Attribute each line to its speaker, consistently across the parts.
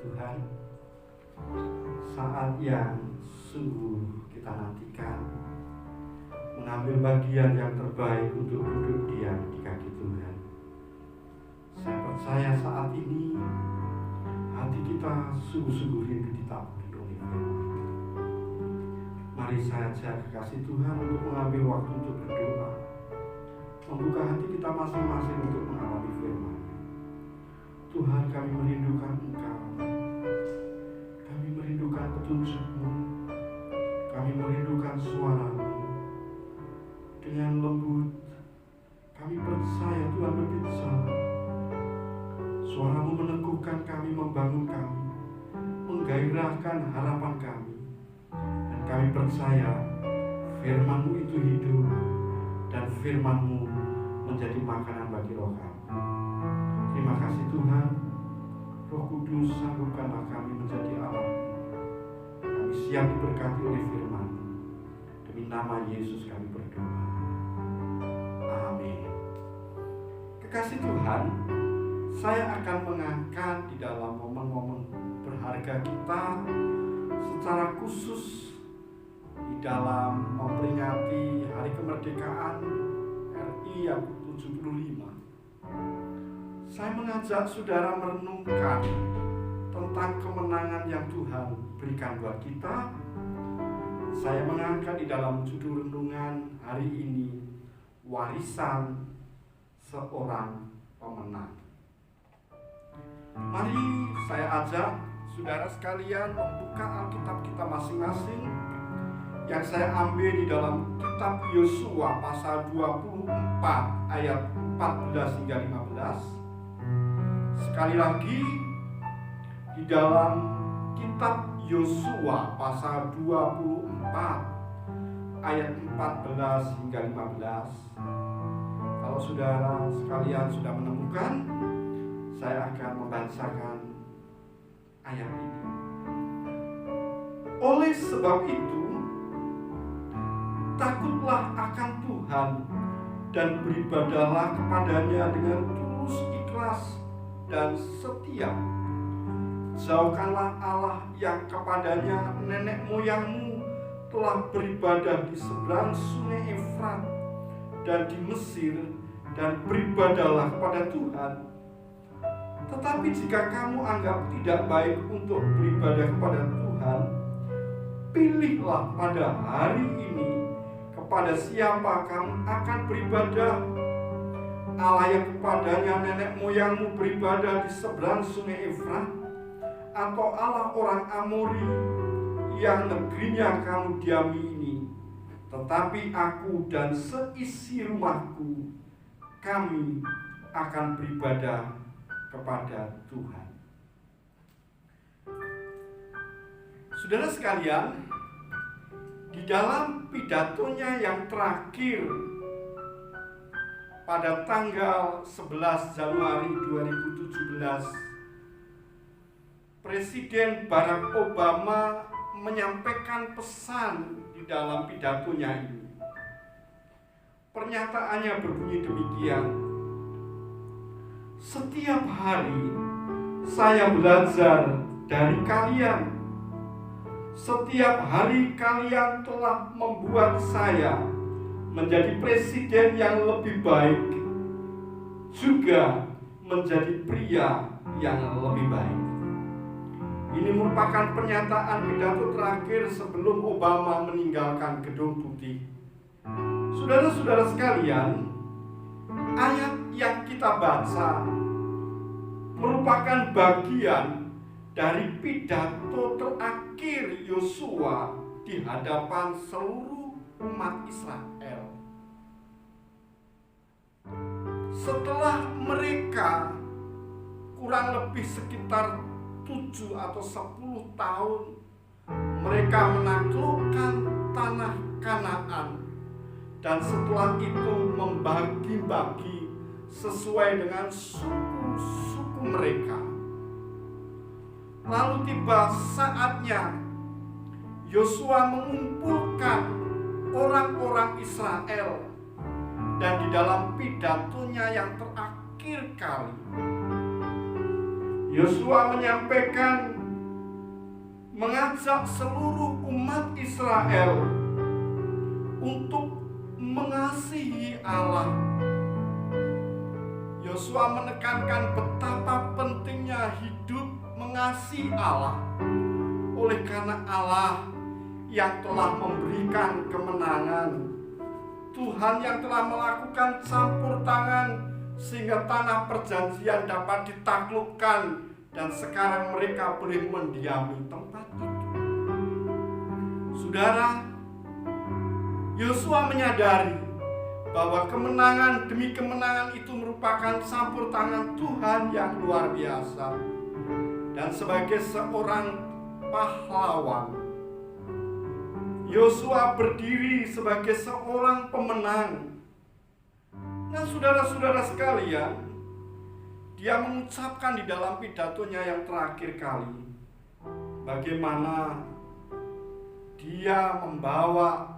Speaker 1: Tuhan, saat yang sungguh kita nantikan, mengambil bagian yang terbaik untuk duduk diam di kaki Tuhan. Saya percaya saat ini hati kita sungguh-sungguh rindu ditaburi oleh firman. Mari saya ajak kekasih Tuhan untuk mengambil waktu untuk berdoa, membuka hati kita masing-masing untuk mengalami firman. Tuhan, kami merindukan Engkau, kami merindukan petunjuk-Mu, kami merindukan suara-Mu. Dengan lembut kami percaya Tuhan berbicara. Suara-Mu meneguhkan kami, membangun kami, menggairahkan harapan kami. Dan kami percaya firman-Mu itu hidup, dan firman-Mu menjadi makanan bagi roh kami. Terima kasih Tuhan. Roh Kudus, sanggupkanlah kami menjadi alat-Mu. Kami siap diberkati oleh firman-Mu. Demi nama Yesus kami berdoa. Amin. Kekasih Tuhan, saya akan mengangkat di dalam momen-momen berharga kita secara khusus di dalam memperingati Hari Kemerdekaan RI yang ke-75. Saya mengajak saudara merenungkan tentang kemenangan yang Tuhan berikan buat kita. Saya mengangkat di dalam judul renungan hari ini, warisan seorang pemenang. Mari saya ajak saudara sekalian membuka Alkitab kita masing-masing yang saya ambil di dalam kitab Yosua pasal 24 ayat 14 hingga 15. Sekali lagi di dalam kitab Yosua pasal 24 ayat 14 hingga 15. Kalau saudara sekalian sudah menemukan, saya akan membacakan ayat ini. Oleh sebab itu, takutlah akan Tuhan dan beribadahlah kepadanya dengan tulus, ikhlas, dan setia. Jauhkanlah Allah yang kepadanya nenek moyangmu telah beribadah di seberang sungai Efrat dan di Mesir, dan beribadahlah kepada Tuhan. Tetapi jika kamu anggap tidak baik untuk beribadah kepada Tuhan, pilihlah pada hari ini kepada siapa kamu akan beribadah. Allah yang kepadanya nenek moyangmu beribadah di seberang sungai Efrat, atau Allah orang Amori yang negerinya kamu diami ini. Tetapi aku dan seisi rumahku, kami akan beribadah kepada Tuhan. Saudara sekalian, di dalam pidatonya yang terakhir pada tanggal 11 Januari 2017, Presiden Barack Obama menyampaikan pesan di dalam pidatonya ini. Pernyataannya berbunyi demikian: setiap hari saya belajar dari kalian. Setiap hari kalian telah membuat saya menjadi presiden yang lebih baik, juga menjadi pria yang lebih baik. Ini merupakan pernyataan pidato terakhir sebelum Obama meninggalkan Gedung Putih. Saudara-saudara sekalian, ayat yang kita baca merupakan bagian dari pidato terakhir Yosua di hadapan seluruh umat Israel. Setelah mereka kurang lebih sekitar 7 atau 10 tahun mereka menaklukkan tanah Kanaan, dan setelah itu membagi-bagi sesuai dengan suku-suku mereka. Lalu tiba saatnya Yosua mengumpulkan orang-orang Israel, dan di dalam pidatonya yang terakhir kali Yosua menyampaikan, mengajak seluruh umat Israel untuk mengasihi Allah. Yosua menekankan betapa pentingnya hidup mengasihi Allah, oleh karena Allah yang telah memberikan kemenangan, Tuhan yang telah melakukan campur tangan sehingga tanah perjanjian dapat ditaklukkan dan sekarang mereka boleh mendiami tempat itu. Saudara, Yosua menyadari bahwa kemenangan demi kemenangan itu merupakan campur tangan Tuhan yang luar biasa. Dan sebagai seorang pahlawan, Yosua berdiri sebagai seorang pemenang. Nah, saudara-saudara sekalian, dia mengucapkan di dalam pidatonya yang terakhir kali bagaimana dia membawa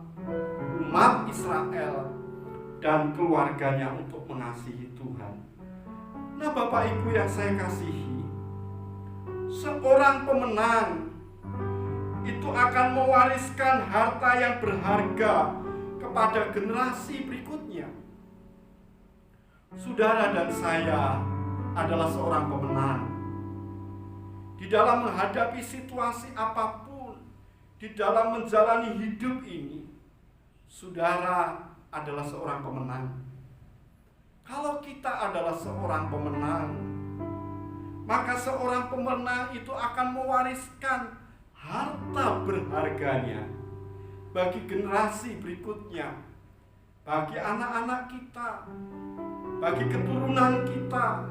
Speaker 1: umat Israel dan keluarganya untuk mengasihi Tuhan. Nah, Bapak Ibu yang saya kasihi, seorang pemenang itu akan mewariskan harta yang berharga kepada generasi berikutnya. Saudara dan saya adalah seorang pemenang. Di dalam menghadapi situasi apapun, di dalam menjalani hidup ini, saudara adalah seorang pemenang. Kalau kita adalah seorang pemenang, maka seorang pemenang itu akan mewariskan harta berharganya bagi generasi berikutnya, bagi anak-anak kita, bagi keturunan kita,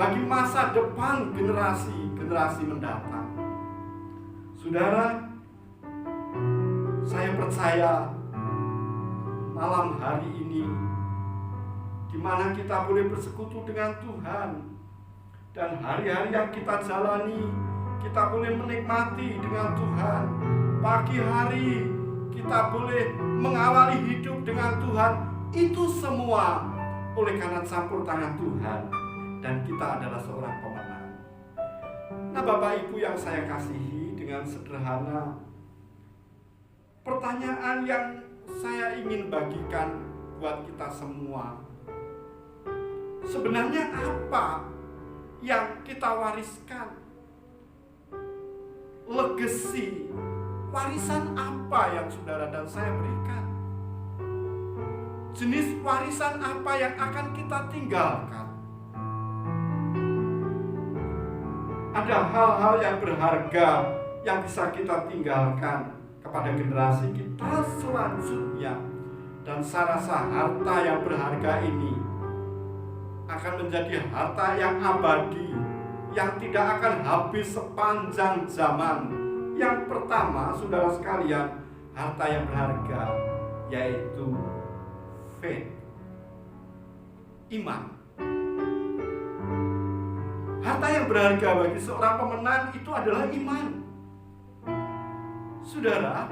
Speaker 1: bagi masa depan generasi mendatang. Saudara, saya percaya malam hari ini, di mana kita boleh bersekutu dengan Tuhan, dan hari-hari yang kita jalani, kita boleh menikmati dengan Tuhan. Pagi hari kita boleh mengawali hidup dengan Tuhan. Itu semua oleh karena campur tangan Tuhan, dan kita adalah seorang pemenang. Nah, Bapak Ibu yang saya kasihi, dengan sederhana, pertanyaan yang saya ingin bagikan buat kita semua, sebenarnya apa yang kita wariskan? Legacy, warisan apa yang saudara dan saya berikan? Jenis warisan apa yang akan kita tinggalkan? Ada hal-hal yang berharga yang bisa kita tinggalkan kepada generasi kita selanjutnya. Dan saya rasa harta yang berharga ini akan menjadi harta yang abadi, yang tidak akan habis sepanjang zaman. Yang pertama, saudara sekalian, harta yang berharga yaitu faith, iman. Harta yang berharga bagi seorang pemenang itu adalah iman. Saudara,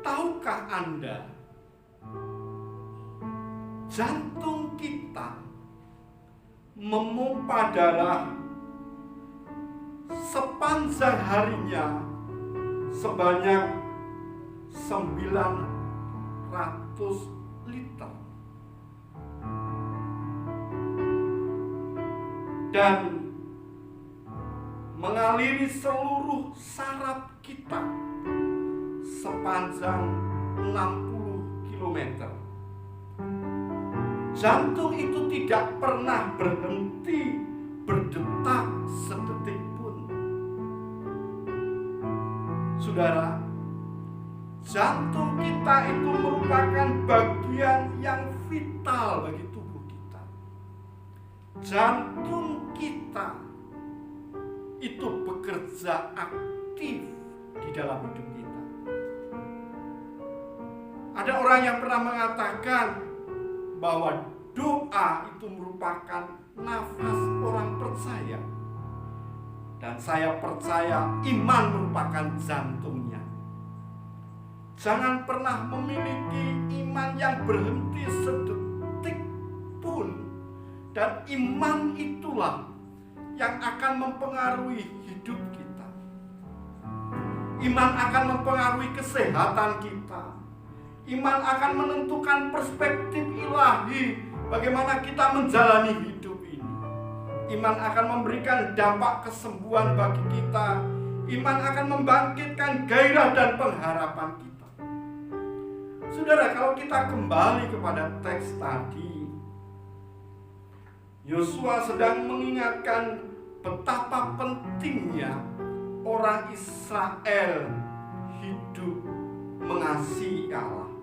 Speaker 1: tahukah Anda, jantung kita memompa darah sepanjang harinya sebanyak 900 liter. Dan mengaliri seluruh saraf kita sepanjang 60 km. Jantung itu tidak pernah berhenti berdetak sedetik pun. Saudara, jantung kita itu merupakan bagian yang vital bagi tubuh kita. Jantung kita itu bekerja aktif di dalam hidup kita. Ada orang yang pernah mengatakan bahwa doa itu merupakan nafas orang percaya. Dan saya percaya iman merupakan jantungnya. Jangan pernah memiliki iman yang berhenti sedetik pun Dan iman itulah yang akan mempengaruhi hidup kita. Iman akan mempengaruhi kesehatan kita. Iman akan menentukan perspektif ilahi bagaimana kita menjalani hidup ini. Iman akan memberikan dampak kesembuhan bagi kita. Iman akan membangkitkan gairah dan pengharapan kita. Saudara, kalau kita kembali kepada teks tadi, Yosua sedang mengingatkan betapa pentingnya orang Israel hidup mengasihi Allah.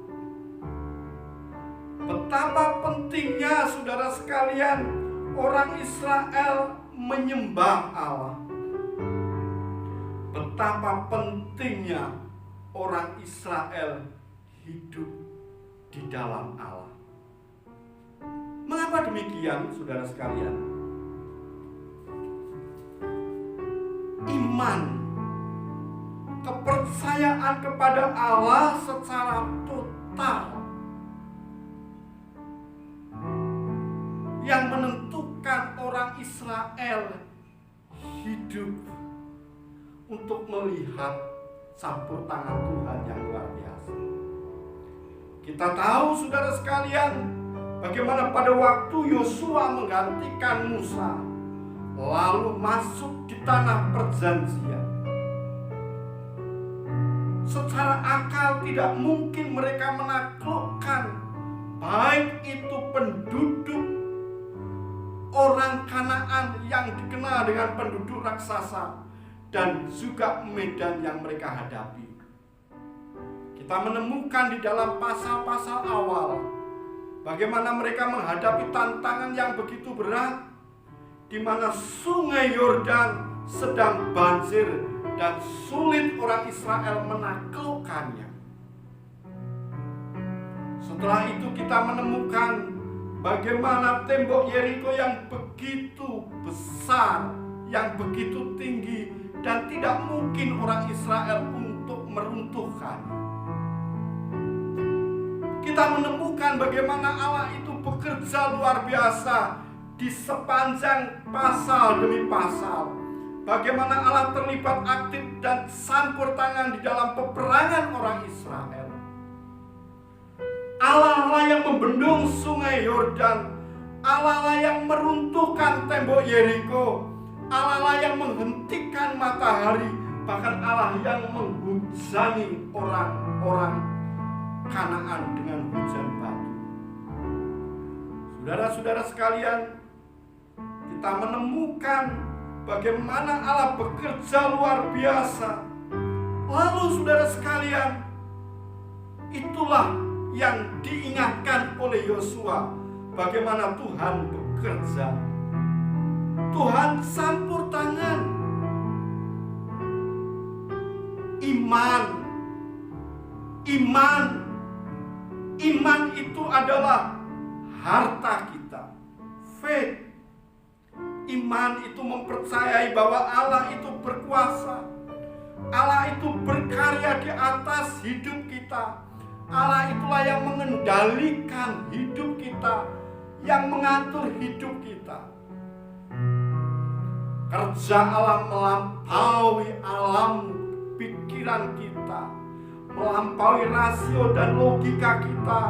Speaker 1: Betapa pentingnya, saudara sekalian, orang Israel menyembah Allah. Betapa pentingnya orang Israel hidup di dalam Allah. Mengapa demikian, saudara sekalian? Iman, kepercayaan kepada Allah secara total yang menentukan orang Israel hidup untuk melihat campur tangan Tuhan yang luar biasa. Kita tahu, saudara sekalian, bagaimana pada waktu Yosua menggantikan Musa lalu masuk di tanah perjanjian. Secara akal tidak mungkin mereka menaklukkan baik itu penduduk orang Kanaan yang dikenal dengan penduduk raksasa dan juga medan yang mereka hadapi. Kita menemukan di dalam pasal-pasal awal bagaimana mereka menghadapi tantangan yang begitu berat, di mana sungai Yordan sedang banjir dan sulit orang Israel menaklukkannya. Setelah itu kita menemukan bagaimana tembok Yeriko yang begitu besar, yang begitu tinggi, dan tidak mungkin orang Israel untuk meruntuhkan. Kita menemukan bagaimana Allah itu bekerja luar biasa di sepanjang pasal demi pasal. Bagaimana Allah terlibat aktif dan campur tangan di dalam peperangan orang Israel. Allah lah yang membendung sungai Yordan. Allah lah yang meruntuhkan tembok Yeriko. Allah lah yang menghentikan matahari. Bahkan Allah yang menghujani orang-orang Kanaan dengan hujan batu. Saudara-saudara sekalian, kita menemukan bagaimana Allah bekerja luar biasa. Lalu saudara sekalian, itulah yang diingatkan oleh Yosua, bagaimana Tuhan bekerja. Tuhan campur tangan. Iman itu adalah harta kita. Faith. Iman itu mempercayai bahwa Allah itu berkuasa. Allah itu berkarya di atas hidup kita. Allah itulah yang mengendalikan hidup kita, yang mengatur hidup kita. Kerja Allah melampaui alam pikiran kita, melampaui rasio dan logika kita.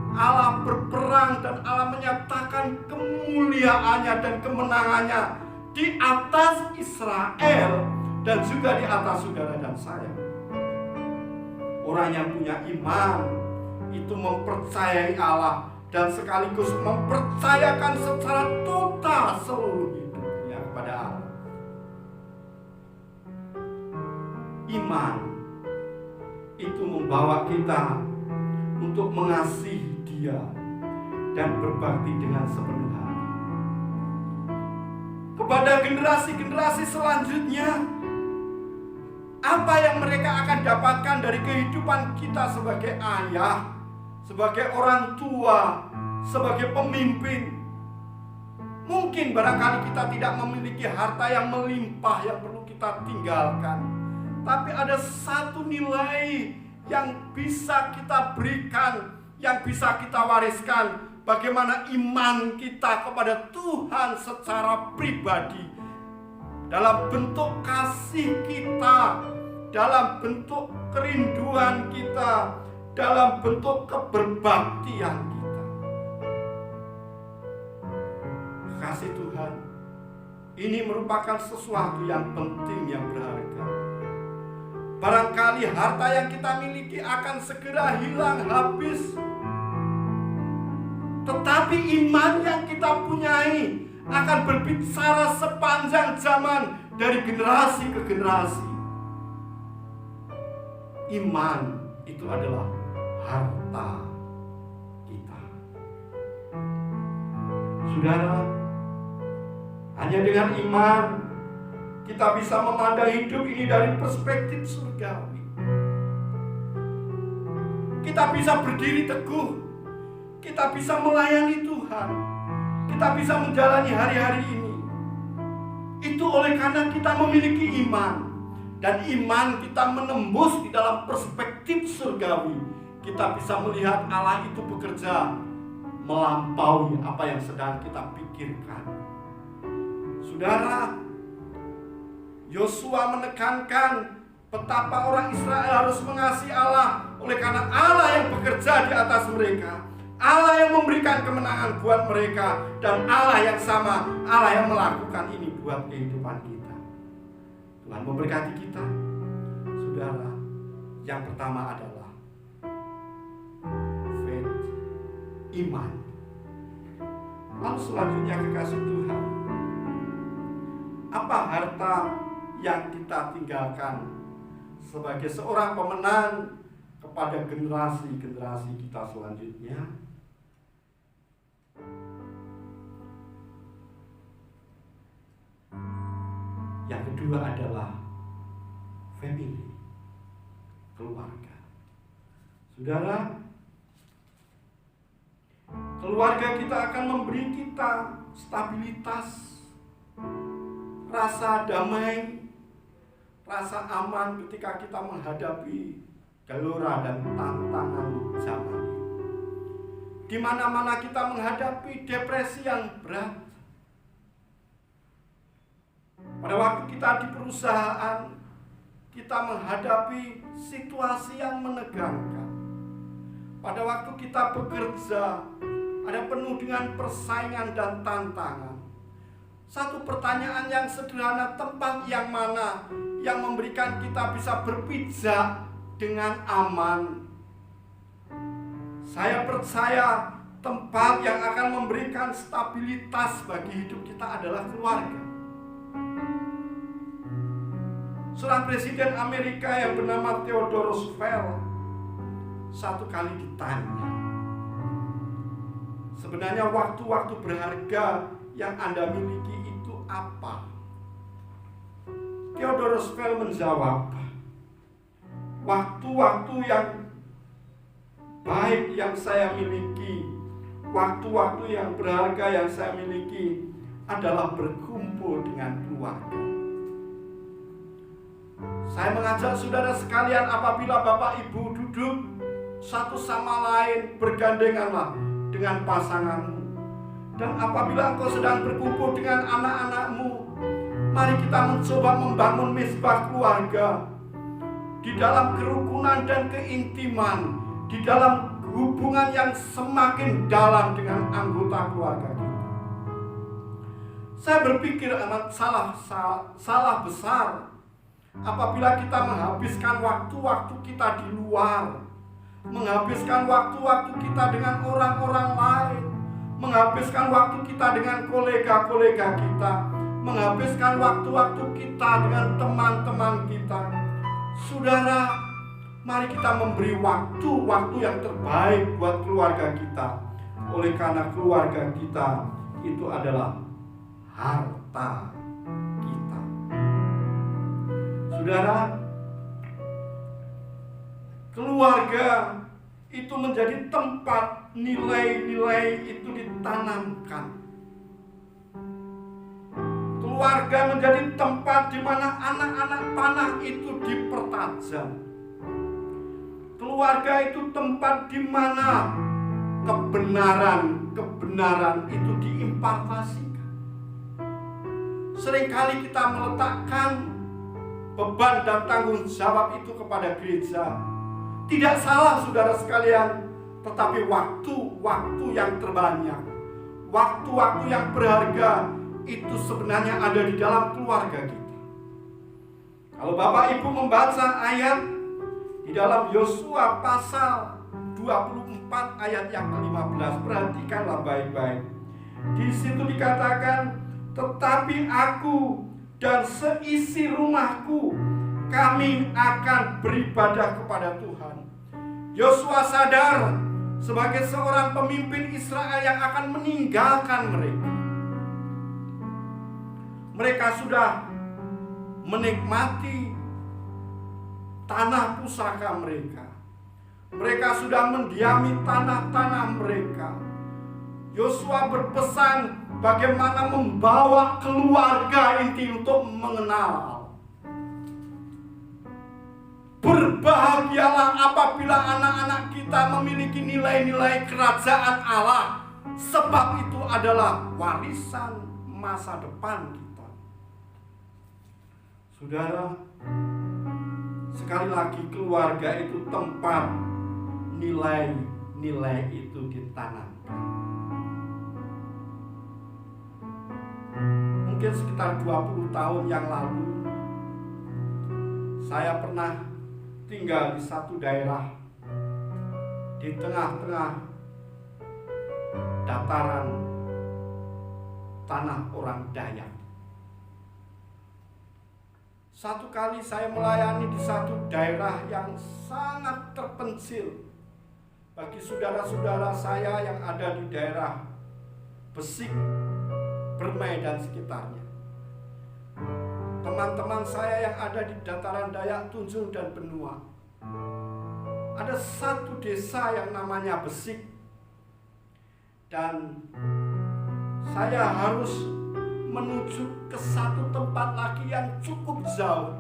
Speaker 1: Allah berperang dan Allah menyatakan kemuliaannya dan kemenangannya di atas Israel dan juga di atas saudara dan saya. Orang yang punya iman itu mempercayai Allah dan sekaligus mempercayakan secara total seluruh hidupnya kepada Allah. Iman itu membawa kita untuk mengasihi Dia dan berbakti dengan sepenuh hati. Kepada generasi-generasi selanjutnya, apa yang mereka akan dapatkan dari kehidupan kita sebagai ayah, sebagai orang tua, sebagai pemimpin? Mungkin barangkali kita tidak memiliki harta yang melimpah yang perlu kita tinggalkan, tapi ada satu nilai yang bisa kita berikan, yang bisa kita wariskan bagaimana iman kita kepada Tuhan secara pribadi, dalam bentuk kasih kita, dalam bentuk kerinduan kita, dalam bentuk keberbaktian kita. Kasih Tuhan, ini merupakan sesuatu yang penting, yang berharga. Barangkali harta yang kita miliki akan segera hilang, habis. Tetapi iman yang kita punyai akan berbicara sepanjang zaman, dari generasi ke generasi. Iman itu adalah harta kita. Saudara, hanya dengan iman kita bisa memandang hidup ini dari perspektif surgawi. Kita bisa berdiri teguh, kita bisa melayani Tuhan, kita bisa menjalani hari-hari ini. Itu oleh karena kita memiliki iman. Dan iman kita menembus di dalam perspektif surgawi. Kita bisa melihat Allah itu bekerja melampaui apa yang sedang kita pikirkan. Saudara, Yosua menekankan betapa orang Israel harus mengasihi Allah, oleh karena Allah yang bekerja di atas mereka, Allah yang memberikan kemenangan buat mereka, dan Allah yang sama, Allah yang melakukan ini buat kehidupan kita. Tuhan memberkati kita. Saudara, yang pertama adalah faith, iman. Lalu selanjutnya, kekasih Tuhan, apa harta yang kita tinggalkan sebagai seorang pemenang kepada generasi-generasi kita selanjutnya? Yang kedua adalah family, keluarga. Saudara, keluarga kita akan memberi kita stabilitas, rasa damai, rasa aman ketika kita menghadapi gelora dan tantangan zaman. Di mana-mana kita menghadapi depresi yang berat. Pada waktu kita di perusahaan, kita menghadapi situasi yang menegangkan. Pada waktu kita bekerja, ada penuh dengan persaingan dan tantangan. Satu pertanyaan yang sederhana, tempat yang mana yang memberikan kita bisa berpijak dengan aman? Saya percaya tempat yang akan memberikan stabilitas bagi hidup kita adalah keluarga. Seorang presiden Amerika yang bernama Theodore Roosevelt satu kali ditanya, sebenarnya waktu-waktu berharga yang Anda miliki itu apa? Theodore Roosevelt menjawab, waktu-waktu yang baik yang saya miliki, waktu-waktu yang berharga yang saya miliki adalah berkumpul dengan keluarga. Saya mengajak saudara sekalian, apabila Bapak Ibu duduk satu sama lain, bergandenganlah dengan pasanganmu. Dan apabila engkau sedang berkumpul dengan anak-anakmu, mari kita mencoba membangun misbah keluarga di dalam kerukunan dan keintiman, di dalam hubungan yang semakin dalam dengan anggota keluarga kita. Saya berpikir amat salah besar apabila kita menghabiskan waktu-waktu kita di luar, menghabiskan waktu-waktu kita dengan orang-orang lain, menghabiskan waktu kita dengan kolega-kolega kita, menghabiskan waktu-waktu kita dengan teman-teman kita. Saudara, mari kita memberi waktu-waktu yang terbaik buat keluarga kita. Oleh karena keluarga kita itu adalah harta kita. Saudara, keluarga itu menjadi tempat nilai-nilai itu ditanamkan. Keluarga menjadi tempat di mana anak-anak panah itu dipertajam. Keluarga itu tempat di mana kebenaran kebenaran itu diimpartasikan. Seringkali kita meletakkan beban dan tanggung jawab itu kepada gereja. Tidak salah saudara sekalian, tetapi waktu-waktu yang terbanyak, waktu-waktu yang berharga itu sebenarnya ada di dalam keluarga kita. Kalau Bapak Ibu membaca ayat di dalam Yosua pasal 24 ayat yang ke-15, perhatikanlah baik-baik. Di situ dikatakan, tetapi aku dan seisi rumahku, kami akan beribadah kepada Tuhan. Yosua sadar sebagai seorang pemimpin Israel yang akan meninggalkan mereka. Mereka sudah menikmati tanah pusaka mereka. Mereka sudah mendiami tanah-tanah mereka. Yosua berpesan bagaimana membawa keluarga inti untuk mengenal. Berbahagialah apabila anak-anak kita memiliki nilai-nilai kerajaan Allah, sebab itu adalah warisan masa depan kita. Saudara, sekali lagi keluarga itu tempat nilai-nilai itu ditanamkan. Mungkin sekitar 20 tahun yang lalu, saya pernah tinggal di satu daerah di tengah-tengah dataran tanah orang Dayak. Satu kali saya melayani di satu daerah yang sangat terpencil. Bagi saudara-saudara saya yang ada di daerah Besik, Bermai dan sekitarnya, teman-teman saya yang ada di dataran Dayak, Tunjung dan Benua, ada satu desa yang namanya Besik, dan saya harus menuju ke satu tempat lagi yang cukup jauh.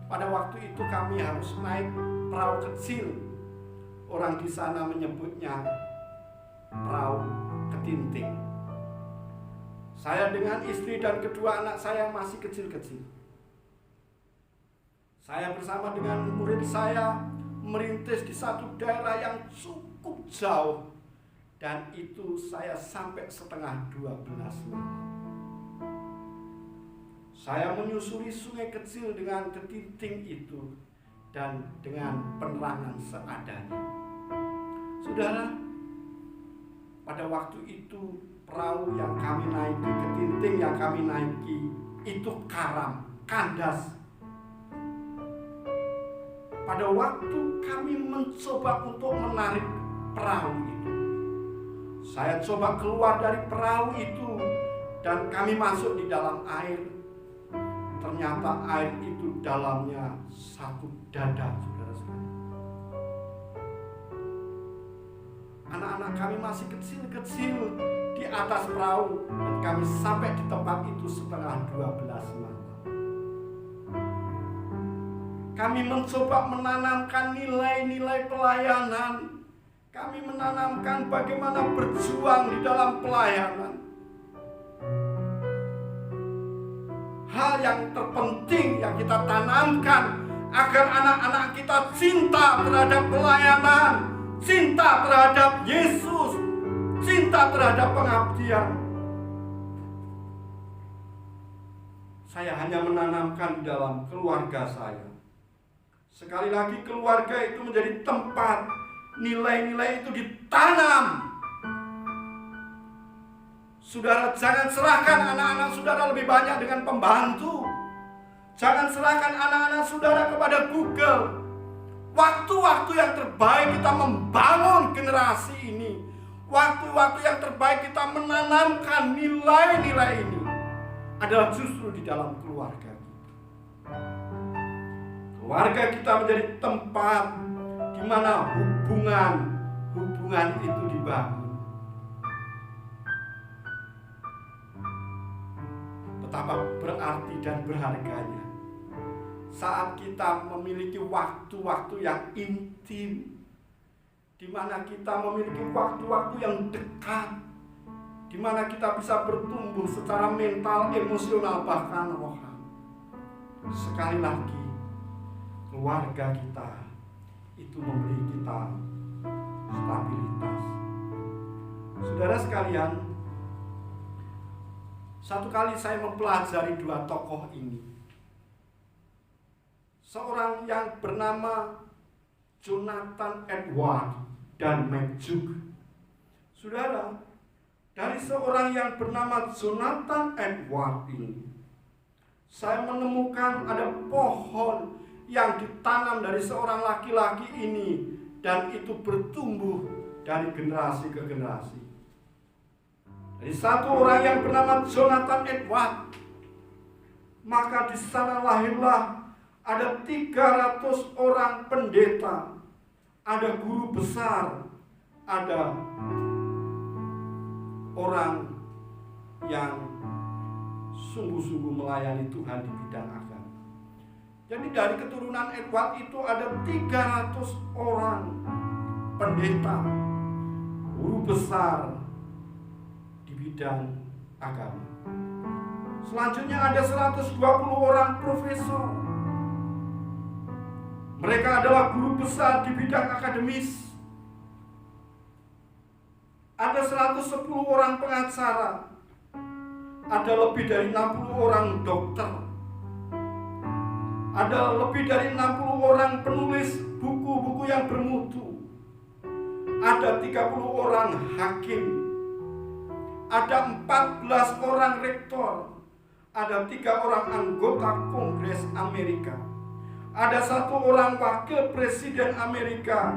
Speaker 1: Pada waktu itu kami harus naik perahu kecil. Orang di sana menyebutnya perahu ketinting. Saya dengan istri dan kedua anak saya masih kecil-kecil. Saya bersama dengan murid saya merintis di satu daerah yang cukup jauh. Dan itu saya sampai setengah 12 malam. Saya menyusuri sungai kecil dengan ketinting itu dan dengan penerangan seadanya. Saudara, pada waktu itu perahu yang kami naiki, ketinting yang kami naiki itu karam, kandas. Pada waktu kami mencoba untuk menarik perahu itu, saya coba keluar dari perahu itu dan kami masuk di dalam air. Ternyata air itu dalamnya satu dada, saudara-saudara. Anak-anak kami masih kecil-kecil di atas perahu dan kami sampai di tempat itu setengah 12 malam. Kami mencoba menanamkan nilai-nilai pelayanan. Kami menanamkan bagaimana berjuang di dalam pelayanan. Hal yang terpenting yang kita tanamkan agar anak-anak kita cinta terhadap pelayanan, cinta terhadap Yesus, cinta terhadap pengabdian. Saya hanya menanamkan di dalam keluarga saya. Sekali lagi, keluarga itu menjadi tempat nilai-nilai itu ditanam. Saudara, jangan serahkan anak-anak saudara lebih banyak dengan pembantu. Jangan serahkan anak-anak saudara kepada Google. Waktu-waktu yang terbaik kita membangun generasi ini. Waktu-waktu yang terbaik kita menanamkan nilai-nilai ini adalah justru di dalam keluarga kita. Keluarga kita menjadi tempat di mana hubungan itu dibangun. Betapa berarti dan berharganya saat kita memiliki waktu-waktu yang intim, di mana kita memiliki waktu-waktu yang dekat di mana kita bisa bertumbuh secara mental, emosional, bahkan rohani. Sekali lagi, keluarga kita itu memberi kita stabilitas. Saudara sekalian, satu kali saya mempelajari dua tokoh ini. Seorang yang bernama Jonathan Edwards dan McJook. Saudara, dari seorang yang bernama Jonathan Edwards ini, saya menemukan ada pohon yang ditanam dari seorang laki-laki ini, dan itu bertumbuh dari generasi ke generasi. Dari satu orang yang bernama Jonathan Edwards, maka di sana lahirlah ada 300 orang pendeta, ada guru besar, ada orang yang sungguh-sungguh melayani Tuhan di bidang agama. Jadi dari keturunan Edward itu ada 300 orang pendeta, guru besar di bidang agama. Selanjutnya ada 120 orang profesor. Mereka adalah guru besar di bidang akademis. Ada 110 orang pengacara. Ada lebih dari 60 orang dokter. Ada lebih dari 60 orang penulis buku-buku yang bermutu. Ada 30 orang hakim. Ada 14 orang rektor. Ada 3 orang anggota Kongres Amerika. Ada 1 orang wakil presiden Amerika,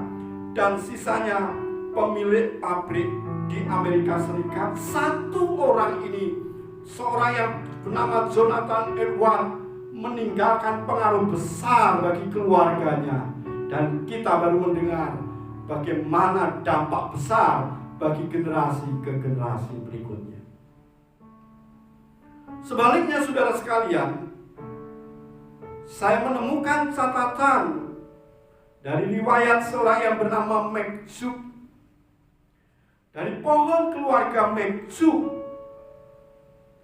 Speaker 1: dan sisanya pemilik pabrik di Amerika Serikat. 1 orang ini, seorang yang bernama Jonathan Edwards, meninggalkan pengaruh besar bagi keluarganya, dan kita baru mendengar bagaimana dampak besar bagi generasi ke generasi berikutnya. Sebaliknya, saudara sekalian, saya menemukan catatan dari riwayat seorang yang bernama McJook. Dari pohon keluarga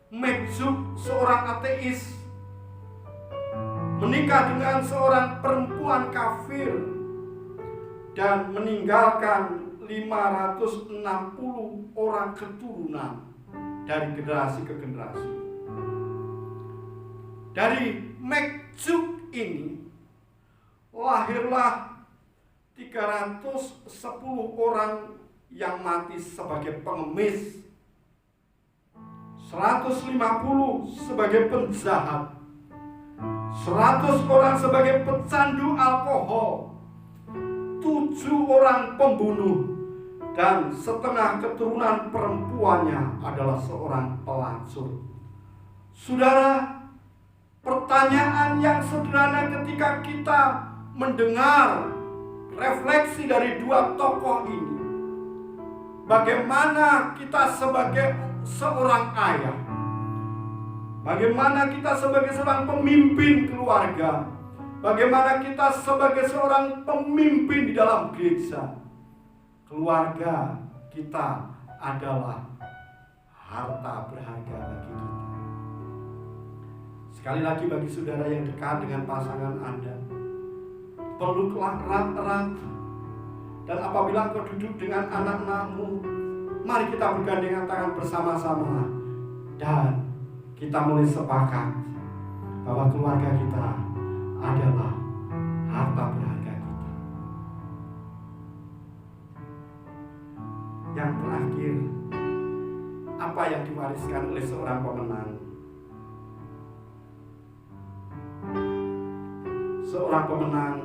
Speaker 1: McJook, seorang ateis, menikah dengan seorang perempuan kafir dan meninggalkan 560 orang keturunan dari generasi ke generasi. Dari McJook ini lahirlah 310 orang yang mati sebagai pengemis, 150 sebagai penjahat, 100 orang sebagai pecandu alkohol, 7 orang pembunuh, dan setengah keturunan perempuannya adalah seorang pelacur. Saudara, pertanyaan yang sederhana ketika kita mendengar refleksi dari 2 tokoh ini, bagaimana kita sebagai seorang ayah, bagaimana kita sebagai seorang pemimpin keluarga, bagaimana kita sebagai seorang pemimpin di dalam gereja, keluarga kita adalah harta berharga bagi kita. Sekali lagi, bagi saudara yang dekat dengan pasangan Anda, peluklah erat-erat. Dan apabila engkau duduk dengan anak-anakmu, mari kita bergandengan tangan bersama-sama, dan kita mulai sepakat bahwa keluarga kita adalah harta berharga kita. Yang terakhir, apa yang diwariskan oleh seorang pemenang? Seorang pemenang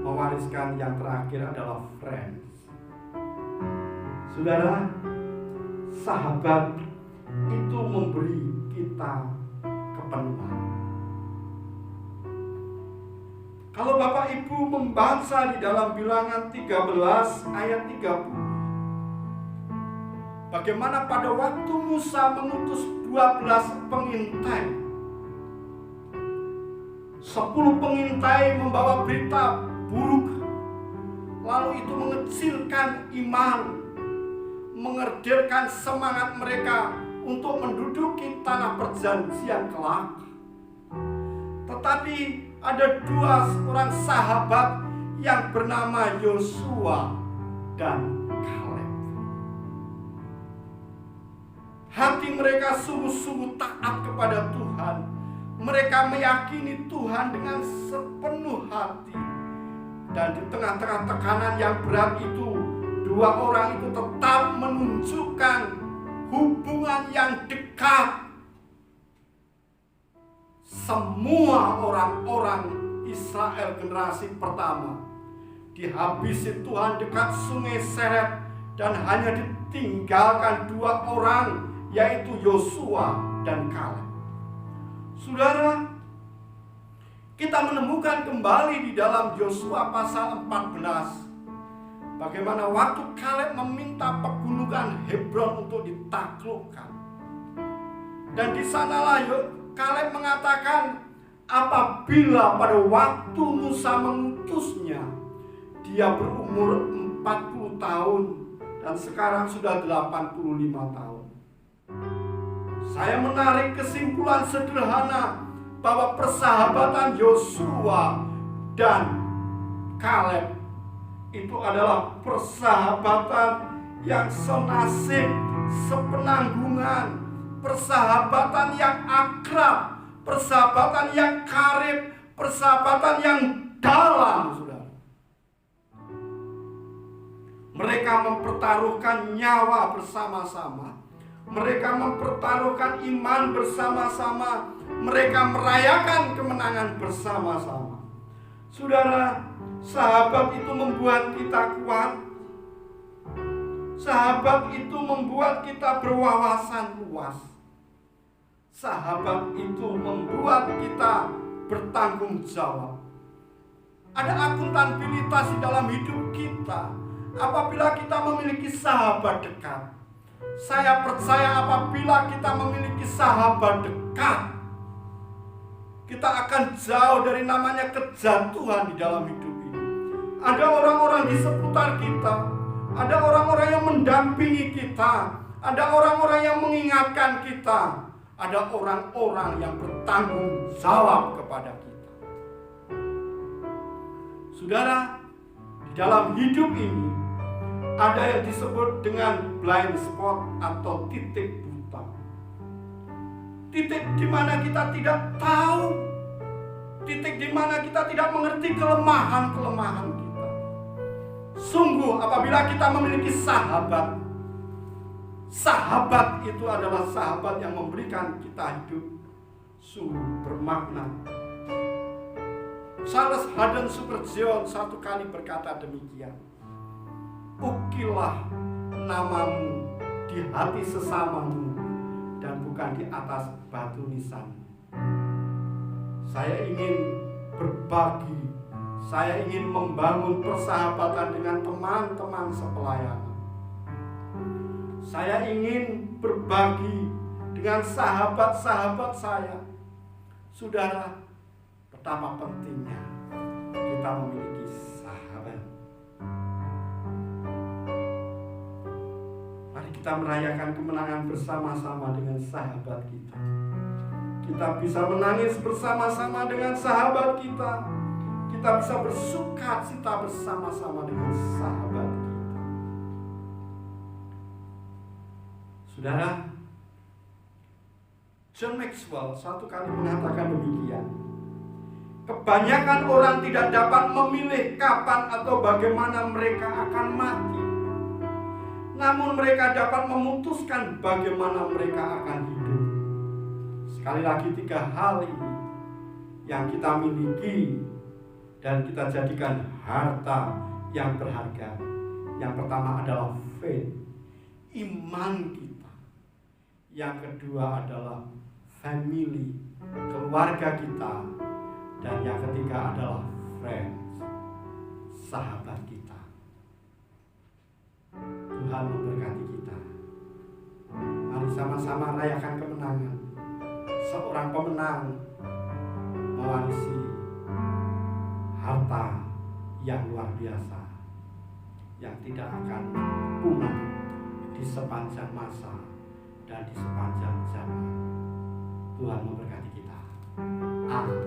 Speaker 1: mewariskan yang terakhir adalah friends. Saudara, sahabat itu memberi kita kepenuhan. Kalau Bapak Ibu membaca di dalam Bilangan 13 ayat 30, bagaimana pada waktu Musa mengutus 12 pengintai, 10 pengintai membawa berita buruk, lalu itu mengecilkan iman, mengerdilkan semangat mereka untuk menduduki tanah perjanjian kelak. Tetapi ada dua orang sahabat yang bernama Yosua dan Kaleb. Hati mereka sungguh-sungguh taat kepada Tuhan. Mereka meyakini Tuhan dengan sepenuh hati. Dan di tengah-tengah tekanan yang berat itu, dua orang itu tetap menunjukkan hubungan yang dekat. Semua orang-orang Israel generasi pertama dihabisi Tuhan dekat sungai Seret, dan hanya ditinggalkan dua orang, yaitu Yosua dan Kaleb. Saudara, kita menemukan kembali di dalam Yosua pasal 14 bagaimana waktu Kaleb meminta pegunungan Hebron untuk ditaklukkan. Dan di sanalah Kaleb mengatakan, apabila pada waktu Musa mengutusnya, dia berumur 40 tahun dan sekarang sudah 85 tahun. Saya menarik kesimpulan sederhana bahwa persahabatan Yosua dan Kaleb itu adalah persahabatan yang senasib, sepenanggungan, persahabatan yang akrab, persahabatan yang karib, persahabatan yang dalam, saudara. Mereka mempertaruhkan nyawa bersama-sama. Mereka mempertaruhkan iman bersama-sama. Mereka merayakan kemenangan bersama-sama. Saudara, sahabat itu membuat kita kuat. Sahabat itu membuat kita berwawasan luas. Sahabat itu membuat kita bertanggung jawab. Ada akuntabilitas di dalam hidup kita apabila kita memiliki sahabat dekat. Saya percaya apabila kita memiliki sahabat dekat, kita akan jauh dari namanya kejatuhan di dalam hidup ini. Ada orang-orang di seputar kita, ada orang-orang yang mendampingi kita, ada orang-orang yang mengingatkan kita, ada orang-orang yang bertanggung jawab kepada kita. Saudara, di dalam hidup ini ada yang disebut dengan blind spot atau titik buta. Titik di mana kita tidak tahu, titik di mana kita tidak mengerti kelemahan-kelemahan kita. Sungguh apabila kita memiliki sahabat, sahabat itu adalah sahabat yang memberikan kita hidup sungguh bermakna. Charles Haddon Spurgeon satu kali berkata demikian, ukilah namamu di hati sesamamu dan bukan di atas batu nisan. Saya ingin berbagi, saya ingin membangun persahabatan dengan teman-teman sepelayanan. Saya ingin berbagi dengan sahabat-sahabat saya. Saudara, betapa pentingnya kita memiliki sahabat. Mari kita merayakan kemenangan bersama-sama dengan sahabat kita. Kita bisa menangis bersama-sama dengan sahabat kita. Kita bisa bersuka cita bersama-sama dengan sahabat kita. Saudara, John Maxwell satu kali mengatakan demikian, kebanyakan orang tidak dapat memilih kapan atau bagaimana mereka akan mati, namun mereka dapat memutuskan bagaimana mereka akan hidup. Sekali lagi, 3 hal ini yang kita miliki dan kita jadikan harta yang berharga. Yang pertama adalah faith, iman kita. Yang kedua adalah family, keluarga kita. Dan yang ketiga adalah friends, sahabat kita. Tuhan memberkati kita. Mari sama-sama rayakan kemenangan. Seorang pemenang mewarisi harta yang luar biasa, yang tidak akan punah di di sepanjang masa dan di sepanjang zaman. Tuhan memberkati kita. Amin.